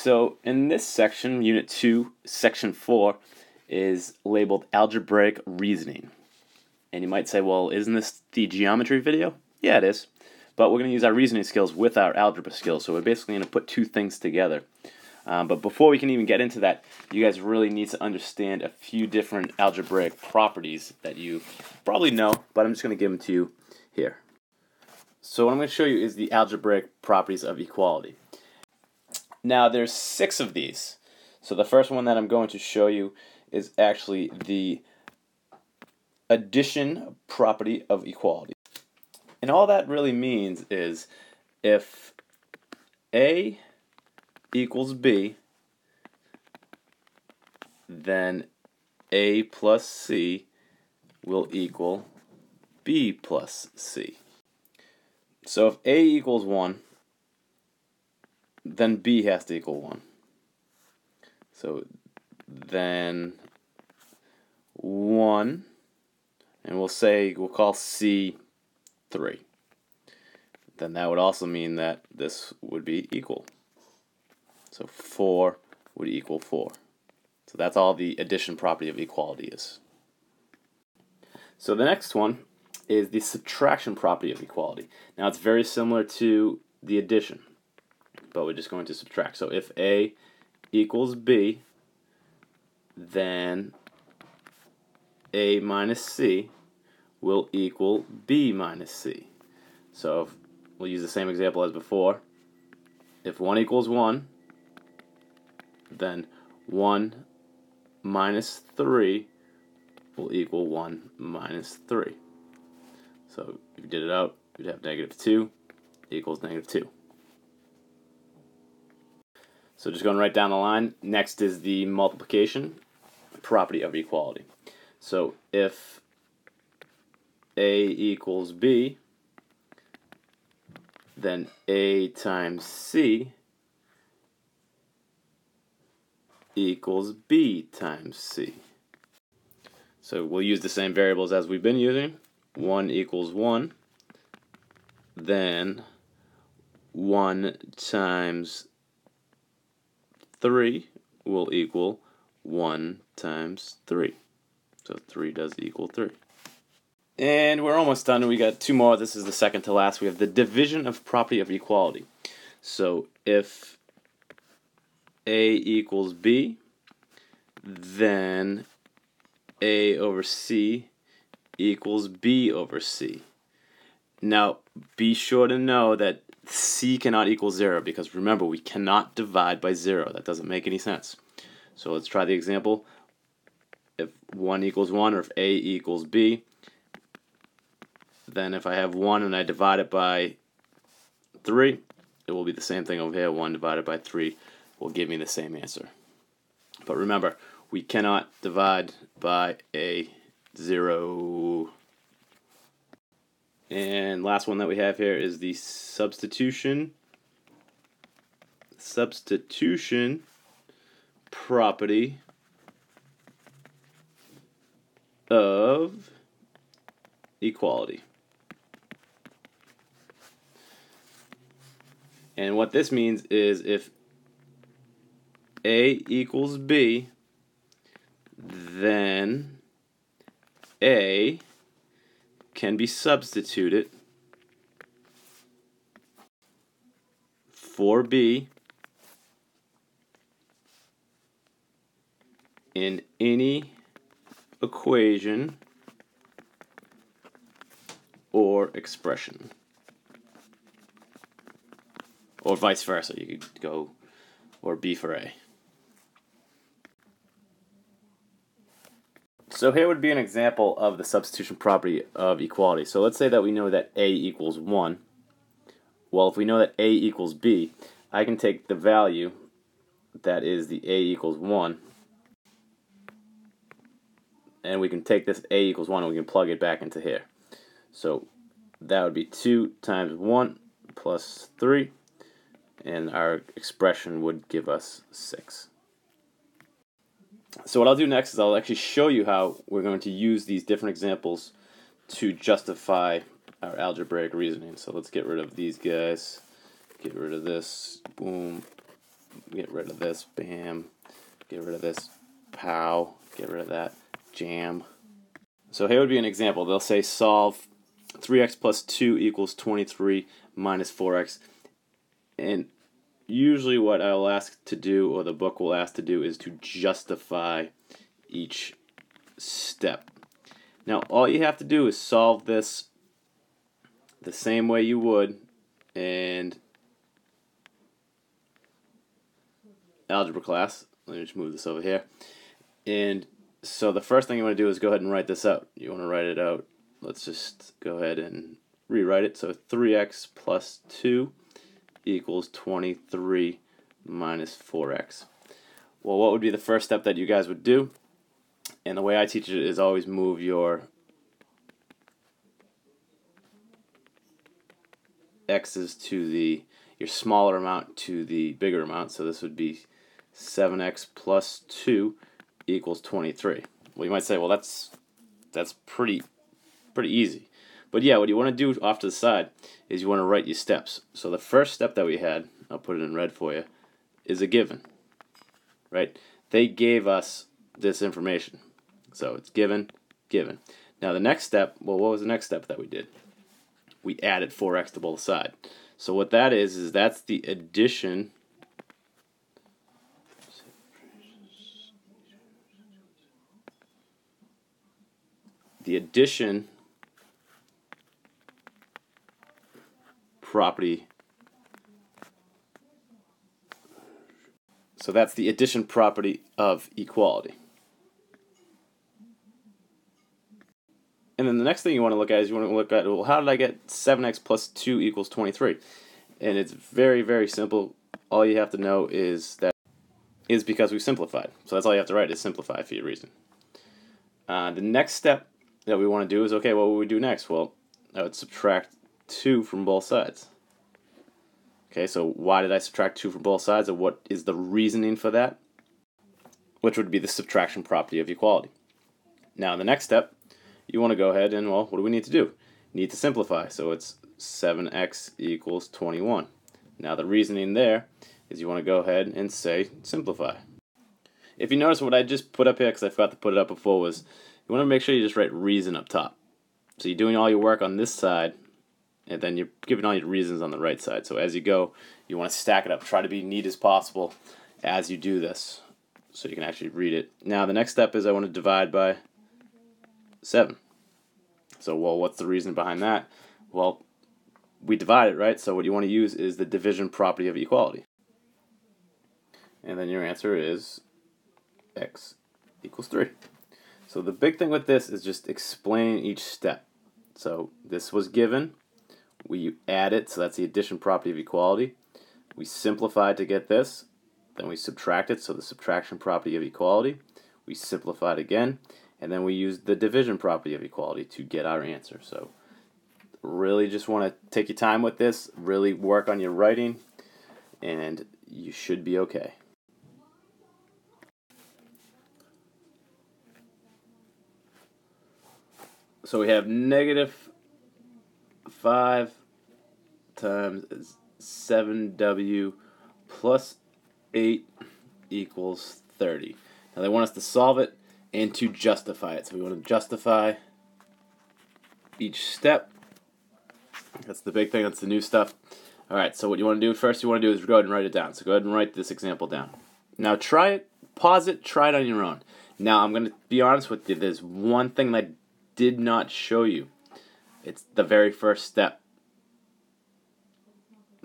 So in this section, Unit 2, Section 4, is labeled algebraic reasoning. And you might say, well, isn't this the geometry video? Yeah, it is. But we're going to use our reasoning skills with our algebra skills. So we're basically going to put two things together. But before we can even get into that, you guys really need to understand a few different algebraic properties that you probably know, but I'm just going to give them to you here. So what I'm going to show you is the algebraic properties of equality. Now there's 6 of these. So the first one that I'm going to show you is actually the addition property of equality. And all that really means is if A equals B, then A plus C will equal B plus C. So if A equals 1, then B has to equal 1. So then 1, and we'll call C 3. Then that would also mean that this would be equal. So 4 would equal 4. So that's all the addition property of equality is. So the next one is the subtraction property of equality. Now it's very similar to the addition, but we're just going to subtract. So if A equals B, then A minus C will equal B minus C. So we'll use the same example as before. If 1 equals 1, then 1 minus 3 will equal 1 minus 3. So if you did it out, you'd have negative 2 equals negative 2. So just going right down the line, next is the multiplication property of equality. So if A equals B, then A times C equals B times C. So we'll use the same variables as we've been using. 1 equals 1, then 1 times 3 will equal 1 times 3. So 3 does equal 3. And we're almost done. We got 2 more. This is the second to last. We have the division of property of equality. So if A equals B, then A over C equals B over C. Now, be sure to know that C cannot equal 0, because remember, we cannot divide by 0. That doesn't make any sense. So let's try the example. If 1 equals 1, or if A equals B, then if I have 1 and I divide it by 3, it will be the same thing over here. 1 divided by 3 will give me the same answer. But remember, we cannot divide by a 0. And last one that we have here is the substitution property of equality. And what this means is if A equals B, then A can be substituted for B in any equation or expression. Or vice versa. You could go, or B for A. So here would be an example of the substitution property of equality. So let's say that we know that A equals 1. Well, if we know that A equals B, I can take the value that is the A equals 1, and we can take this A equals 1 and we can plug it back into here. So that would be 2 times 1 plus 3, and our expression would give us 6. So what I'll do next is I'll actually show you how we're going to use these different examples to justify our algebraic reasoning. So let's get rid of these guys, get rid of this, boom, get rid of this, bam, get rid of this, pow, get rid of that, jam. So here would be an example. They'll say solve 3x plus 2 equals 23 minus 4x. And usually what I'll ask to do, or the book will ask to do, is to justify each step. Now all you have to do is solve this the same way you would in algebra class. Let me just move this over here. And so the first thing you want to do is go ahead and write this out. You want to write it out. Let's just go ahead and rewrite it. So 3x plus 2 equals 23 minus 4x. Well, what would be the first step that you guys would do? And the way I teach it is always move your x's to your smaller amount to the bigger amount. So this would be 7x plus 2 equals 23. Well, you might say, well, that's pretty easy. But yeah, what you want to do off to the side is you want to write your steps. So the first step that we had, I'll put it in red for you, is a given. Right? They gave us this information. So it's given, given. Now the next step, well, what was the next step that we did? We added 4x to both sides. So what that is that's the addition property. So that's the addition property of equality. And then the next thing you want to look at is you want to look at, well, how did I get 7x plus 2 equals 23? And it's very, very simple. All you have to know is that is because we simplified. So that's all you have to write is simplify for your reason. The next step that we want to do is, okay, what would we do next? Well, I would subtract 2 from both sides. Okay, so why did I subtract 2 from both sides, and what is the reasoning for that? Which would be the subtraction property of equality. Now, the next step, you want to go ahead and, well, what do we need to do? Need to simplify. So it's 7x equals 21. Now, the reasoning there is you want to go ahead and say simplify. If you notice what I just put up here, because I forgot to put it up before, was you want to make sure you just write reason up top. So you're doing all your work on this side, and then you're giving all your reasons on the right side. So as you go, you want to stack it up. Try to be neat as possible as you do this so you can actually read it. Now the next step is I want to divide by 7. So, well, what's the reason behind that? Well, we divide it, right? So what you want to use is the division property of equality. And then your answer is x equals 3. So the big thing with this is just explaining each step. So this was given. We add it, so that's the addition property of equality. We simplified to get this. Then we subtract it, so the subtraction property of equality. We simplified again, and then we use the division property of equality to get our answer. So really just want to take your time with this, really work on your writing, and you should be okay. So we have negative 5 times 7w plus 8 equals 30. Now they want us to solve it and to justify it. So we want to justify each step. That's the big thing. That's the new stuff. Alright, so what you want to do first, you want to do is go ahead and write it down. So go ahead and write this example down. Now try it, pause it, try it on your own. Now I'm going to be honest with you. There's one thing that I did not show you. It's the very first step.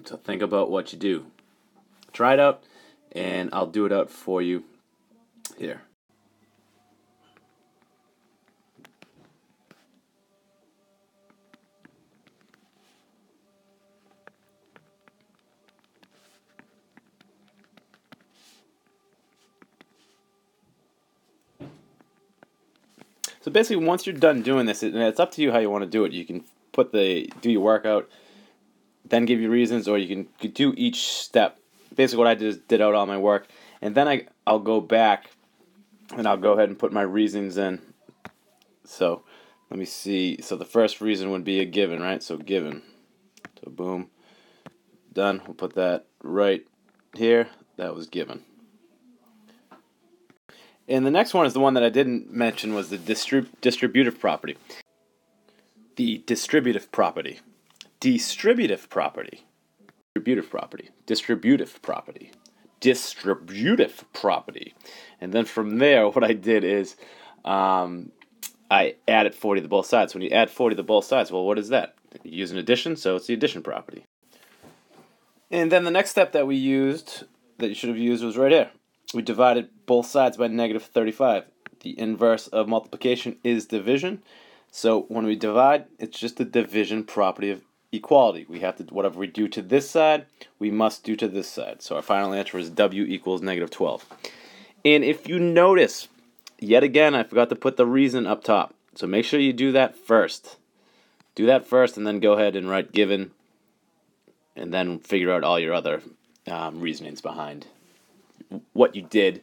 So think about what you do. Try it out, and I'll do it out for you here. So basically, once you're done doing this, and it's up to you how you want to do it. You can do your workout, then give your reasons, or you can do each step. Basically, what I did is did out all my work, and then I'll go back and I'll go ahead and put my reasons in. So let me see. So the first reason would be a given, right? So given. So boom, done. We'll put that right here. that was given. And the next one is the one that I didn't mention, was the distributive property. The distributive property. Distributive property. Distributive property. Distributive property. Distributive property. And then from there, what I did is I added 40 to both sides. When you add 40 to both sides, well, what is that? You use an addition, so it's the addition property. And then the next step that we used, that you should have used, was right here. We divided both sides by negative 35. The inverse of multiplication is division. So when we divide, it's just the division property of equality. We have to, whatever we do to this side, we must do to this side. So our final answer is W equals negative 12. And if you notice, yet again, I forgot to put the reason up top. So make sure you do that first. Do that first, and then go ahead and write given, and then figure out all your other reasonings behind what you did,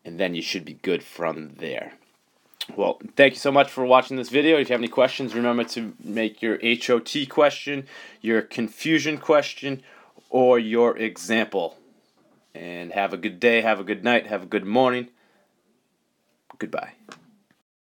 and then you should be good from there. Well, thank you so much for watching this video. If you have any questions, remember to make your HOT question, your confusion question, or your example. And have a good day, have a good night, have a good morning. Goodbye.